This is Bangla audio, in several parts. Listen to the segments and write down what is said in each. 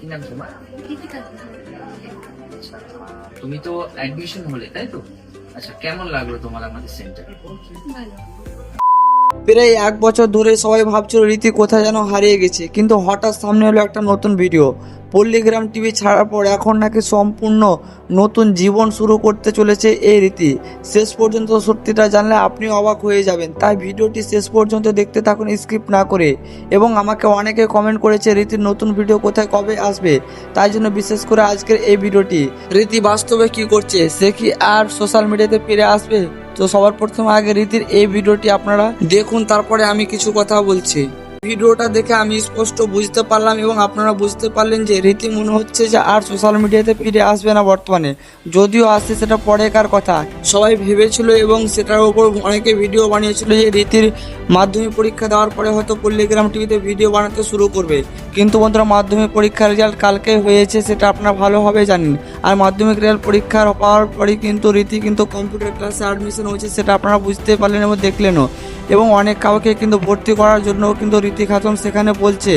কি নাম তোমার? দীপিকা। আচ্ছা, তুমি তো অ্যাডমিশন হলে তাই তো? আচ্ছা, কেমন লাগলো তোমার আমাদের সেন্টারে? ভালো। প্রায় 1 বছর ধরে সবাই ভাবছিল রীতি কোথায় যেন হারিয়ে গেছে, কিন্তু হঠাৎ সামনে হলো একটা নতুন ভিডিও। পল্লীগ্রাম টিভি ছাড়ার পর এখন নাকি সম্পূর্ণ নতুন জীবন শুরু করতে চলেছে এই রীতি। শেষ পর্যন্ত সত্যিটা জানলে আপনি অবাক হয়ে যাবেন, তাই ভিডিওটি শেষ পর্যন্ত দেখতে থাকুন স্কিপ না করে। এবং আমাকে অনেকে কমেন্ট করেছে রীতির নতুন ভিডিও কোথায় কবে আসবে, তাই জন্য বিশেষ করে আজকের এই ভিডিওটি। রীতি বাস্তবে কি করছে, সে কি আর সোশ্যাল মিডিয়াতে ফিরে আসবে? তো সবার প্রথমে আগে রীতির এই ভিডিওটি আপনারা দেখুন, তারপরে আমি কিছু কথা বলছি। ভিডিওটা দেখে আমি স্পষ্ট বুঝতে পারলাম এবং আপনারা বুঝতে পারলেন যে রীতি মনে হচ্ছে যে আর সোশ্যাল মিডিয়াতে ফিরে আসবে না বর্তমানে। যদিও আসছে সেটা পরেকার কথা। সবাই ভেবেছিল এবং সেটার উপর অনেকে ভিডিও বানিয়েছিল যে রীতির মাধ্যমিক পরীক্ষা দেওয়ার পরে হয়তো পল্লীগ্রাম টিভিতে ভিডিও বানাতে শুরু করবে। কিন্তু বন্ধুরা, মাধ্যমিক পরীক্ষার রেজাল্ট কালকে হয়েছে, সেটা আপনারা ভালোভাবে জানেন। আর মাধ্যমিক রেজাল্ট পরীক্ষার পাওয়ার পরেই কিন্তু রীতি কিন্তু কম্পিউটার ক্লাসে অ্যাডমিশন হয়েছে, সেটা আপনারা বুঝতে পারলেন এবং দেখলেনও। এবং অনেক কাউকে কিন্তু ভর্তি করার জন্য কিন্তু রীতি খাতুন সেখানে বলছে।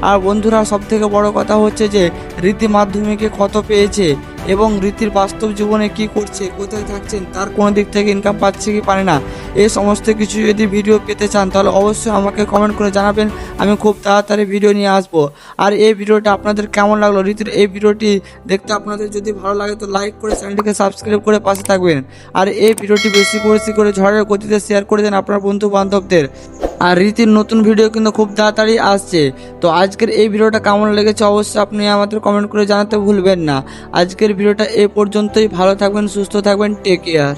আর বন্ধুরা, সবথেকে বড় কথা হচ্ছে যে রীতি মাধ্যমিকে কত পেয়েছে এবং রীতির বাস্তব জীবনে কি করছে, কোথায় থাকছেন, তার কোনো দিক থেকে ইনকাম পাচ্ছে কি পারে না, এই সমস্ত কিছু যদি ভিডিও পেতে চান তাহলে অবশ্যই আমাকে কমেন্ট করে জানাবেন। আমি খুব তাড়াতাড়ি ভিডিও নিয়ে আসবো। আর এই ভিডিওটা আপনাদের কেমন লাগলো, রীতির এই ভিডিওটি দেখতে আপনাদের যদি ভালো লাগে তো লাইক করে চ্যানেলটিকে সাবস্ক্রাইব করে পাশে থাকবেন। আর এই ভিডিওটি বেশি করে ঝড়ের গতিতে শেয়ার করে দেন আপনার বন্ধু বান্ধবদের। আর রীতির নতুন ভিডিও কিন্তু খুব তাড়াতাড়ি আসছে। তো আজকের এই ভিডিওটা কেমন লেগেছে অবশ্যই আপনি আমাদের কমেন্ট করে জানাতে ভুলবেন না। আজকের ভিডিওটা এ পর্যন্তই। ভালো থাকবেন, সুস্থ থাকবেন, টেক কেয়ার।